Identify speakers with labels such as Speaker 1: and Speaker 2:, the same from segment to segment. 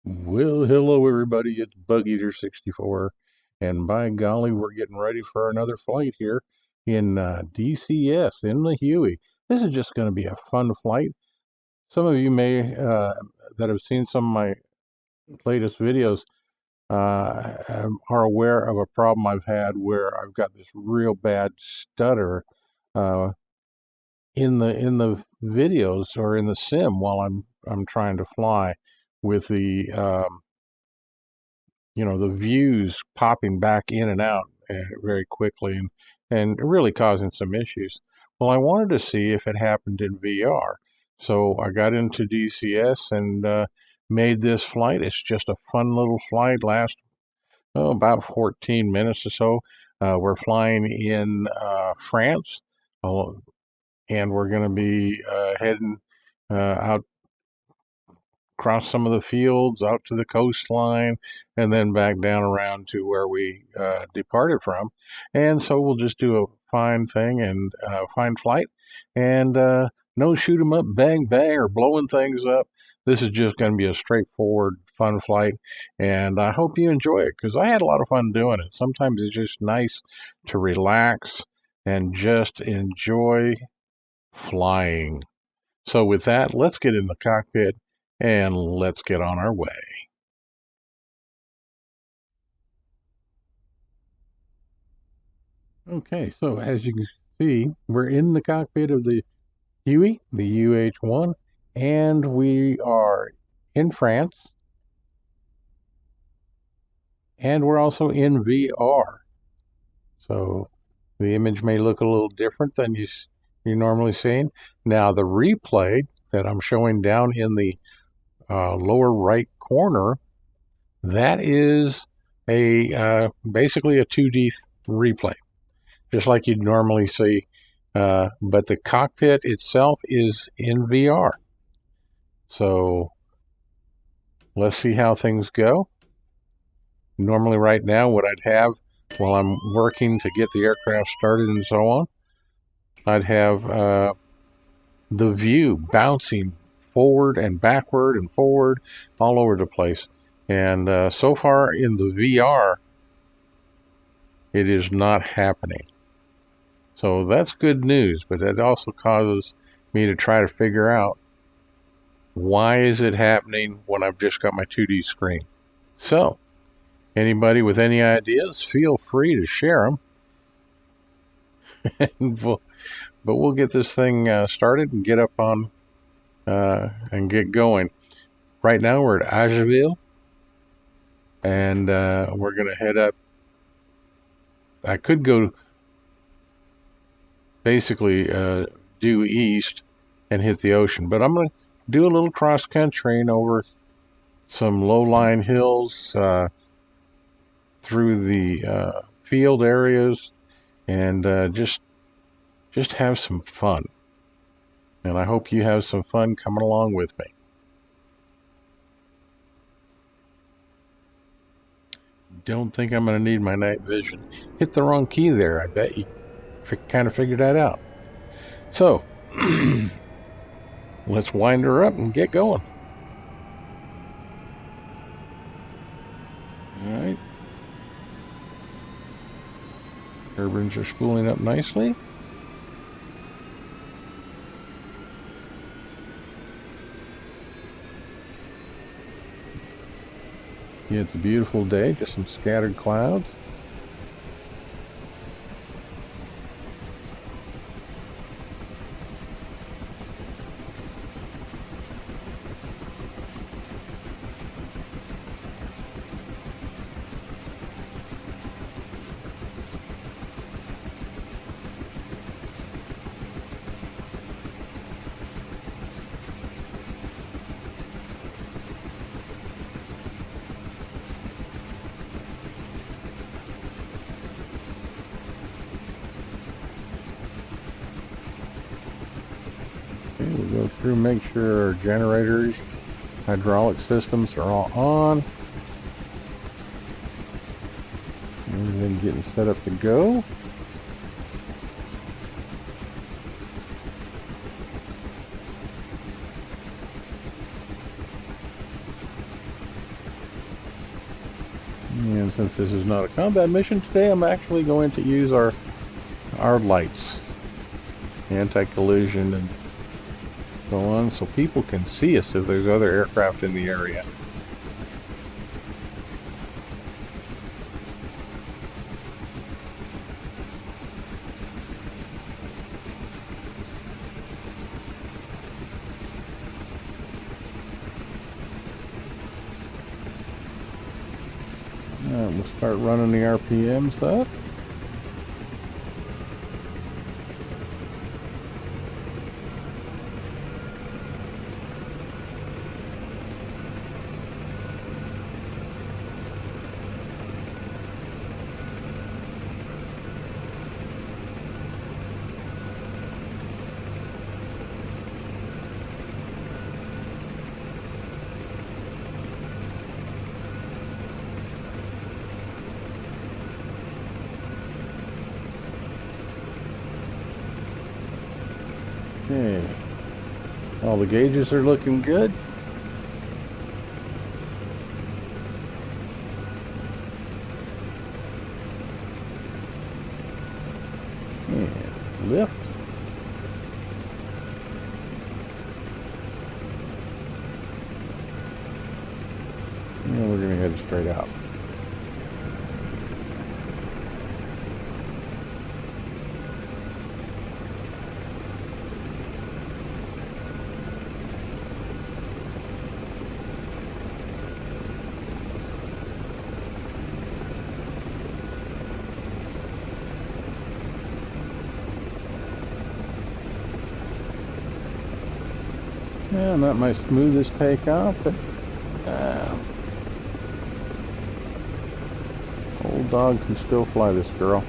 Speaker 1: Well, hello everybody. It's Bug Eater 64, and by golly, we're getting ready for another flight here in DCS in the Huey. This is just going to be a fun flight. Some of you may that have seen some of my latest videos are aware of a problem I've had where I've got this real bad stutter uh, in the videos or in the sim while I'm trying to fly with the the views popping back in and out very quickly and really causing some issues. Well, I wanted to see if it happened in VR. So I got into DCS and made this flight. It's just a fun little flight, lasts about 14 minutes or so. We're flying in France, and we're going to be heading out across some of the fields out to the coastline and then back down around to where we departed from. And so we'll just do a fine thing and fine flight and no shoot 'em up, bang, bang, or blowing things up. This is just going to be a straightforward, fun flight. And I hope you enjoy it because I had a lot of fun doing it. Sometimes it's just nice to relax and just enjoy flying. So with that, let's get in the cockpit and let's get on our way. Okay, so as you can see, we're in the cockpit of the Huey, the UH-1, and we are in France, and we're also in VR. So the image may look a little different than you're normally seeing. Now the replay that I'm showing down in the lower right corner, that is a basically a 2D replay, just like you'd normally see. But the cockpit itself is in VR. So let's see how things go. Normally right now what I'd have while I'm working to get the aircraft started and so on, I'd have the view bouncing forward and backward and forward all over the place. And so far in the VR, it is not happening. So that's good news, but that also causes me to try to figure out why is it happening when I've just got my 2D screen. So anybody with any ideas, feel free to share them. But we'll get this thing started and get up on and get going. Right now we're at Ageville, and we're going to head up. I could go basically due east and hit the ocean, but I'm going to do a little cross country and over some low-lying hills through the field areas and just have some fun. And I hope you have some fun coming along with me. Don't think I'm going to need my night vision. Hit the wrong key there. I bet you kind of figured that out. So let's wind her up and get going. All right. Turbines are spooling up nicely. Yeah, it's a beautiful day, just some scattered clouds. Okay, we'll go through, make sure our generators, hydraulic systems are all on. Everything getting set up to go. And since this is not a combat mission today, I'm actually going to use our lights, anti-collision and so on, so people can see us if there's other aircraft in the area. We'll start running the RPMs up. Okay, all the gauges are looking good. And lift. And we're going to head straight out. Yeah, not my smoothest takeoff, but old dog can still fly this girl.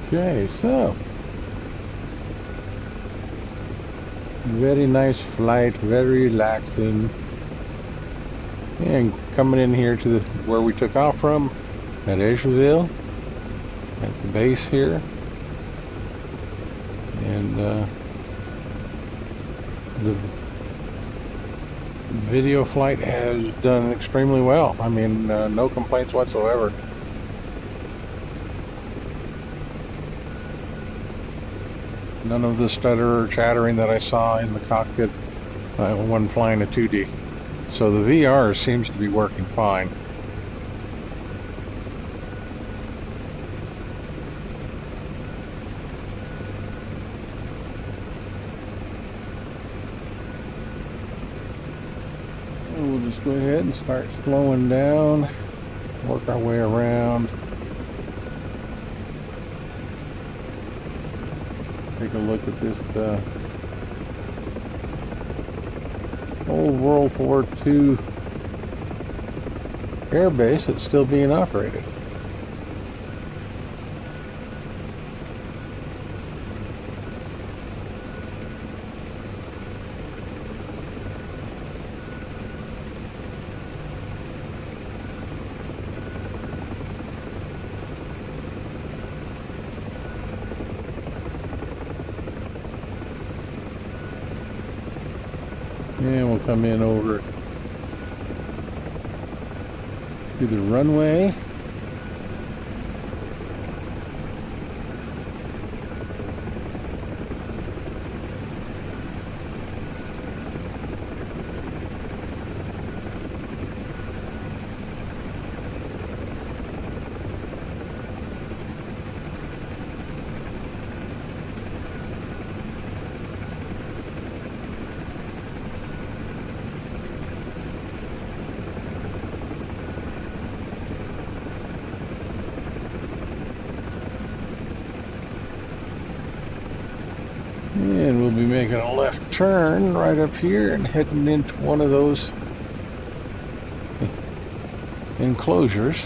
Speaker 1: Okay, so very nice flight, very relaxing. And coming in here to where we took off from at Edgeville, at the base here, and the video flight has done extremely well. I mean, no complaints whatsoever. None of the stutter or chattering that I saw in the cockpit when flying a 2D. So the VR seems to be working fine. We'll just go ahead and start slowing down, work our way around. Take a look at this old World War II air base that's still being operated. And we'll come in over to the runway. And we'll be making a left turn right up here and heading into one of those enclosures.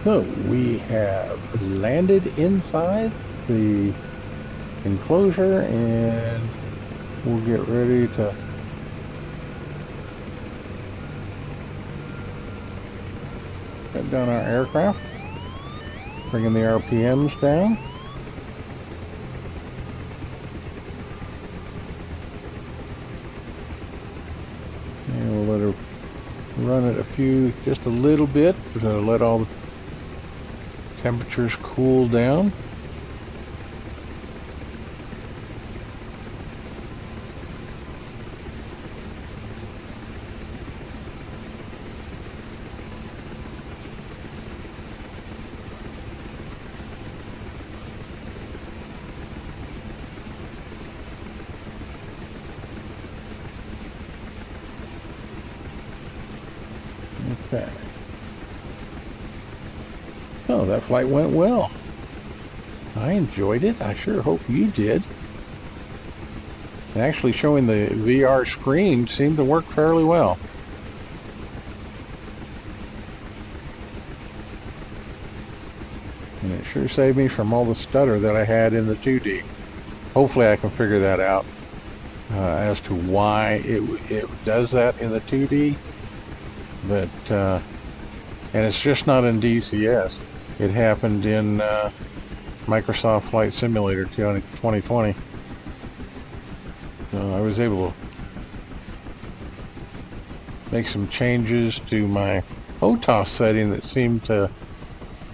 Speaker 1: So we have landed inside the enclosure and we'll get ready to set down our aircraft, bringing the RPMs down. And we'll let her run it just a little bit to let all the temperatures cool down. Okay. So that flight went well. I enjoyed it. I sure hope you did. And actually showing the VR screen seemed to work fairly well. And it sure saved me from all the stutter that I had in the 2D. Hopefully I can figure that out as to why it does that in the 2D. But, and it's just not in DCS. It happened in Microsoft Flight Simulator 2020. So I was able to make some changes to my OTOS setting that seemed to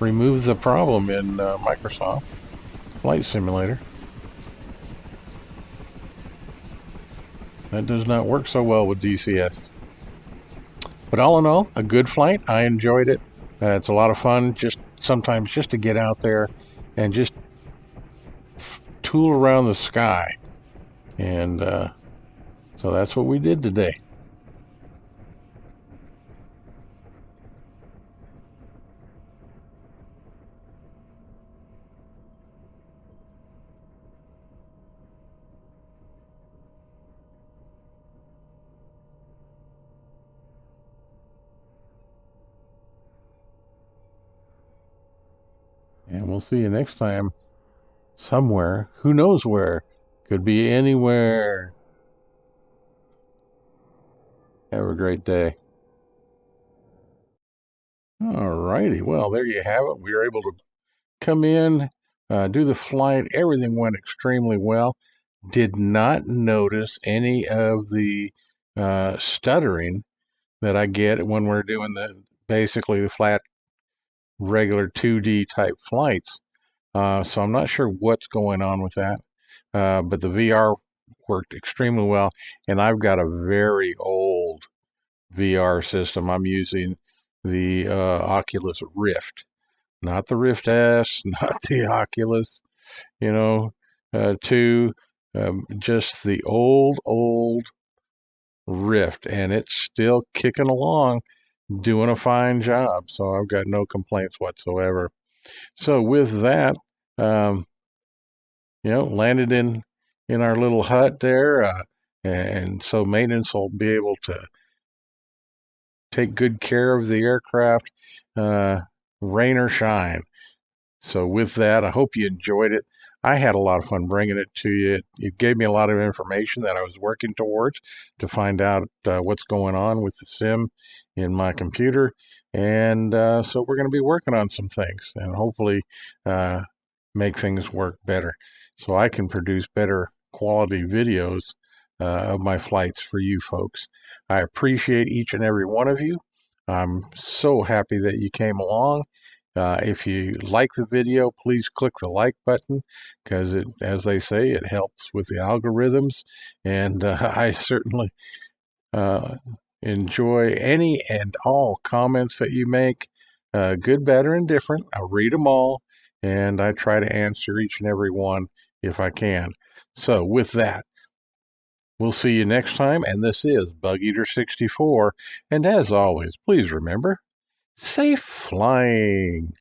Speaker 1: remove the problem in Microsoft Flight Simulator. That does not work so well with DCS. But all in all, a good flight. I enjoyed it. It's a lot of fun sometimes just to get out there and just tool around the sky. And so that's what we did today. And we'll see you next time somewhere. Who knows where? Could be anywhere. Have a great day. All righty. Well, there you have it. We were able to come in, do the flight. Everything went extremely well. Did not notice any of the stuttering that I get when we're doing basically the flat, regular 2D type flights. So I'm not sure what's going on with that. But the VR worked extremely well. And I've got a very old VR system. I'm using the Oculus Rift, not the Rift S, not the Oculus, 2, just the old Rift. And it's still kicking along, doing a fine job. So I've got no complaints whatsoever. So with that, um, landed in our little hut there, and so maintenance will be able to take good care of the aircraft, uh, rain or shine. So with that, I hope you enjoyed it. I had a lot of fun bringing it to you. It gave me a lot of information that I was working towards to find out what's going on with the sim in my computer. And so we're going to be working on some things and hopefully uh, make things work better so I can produce better quality videos of my flights for you folks. I appreciate each and every one of you. I'm so happy that you came along. If you like the video, please click the like button because, as they say, it helps with the algorithms. And I certainly uh, enjoy any and all comments that you make, good, better, and different. I read them all, and I try to answer each and every one if I can. So, with that, we'll see you next time. And this is Bug Eater 64. And as always, please remember, safe flying.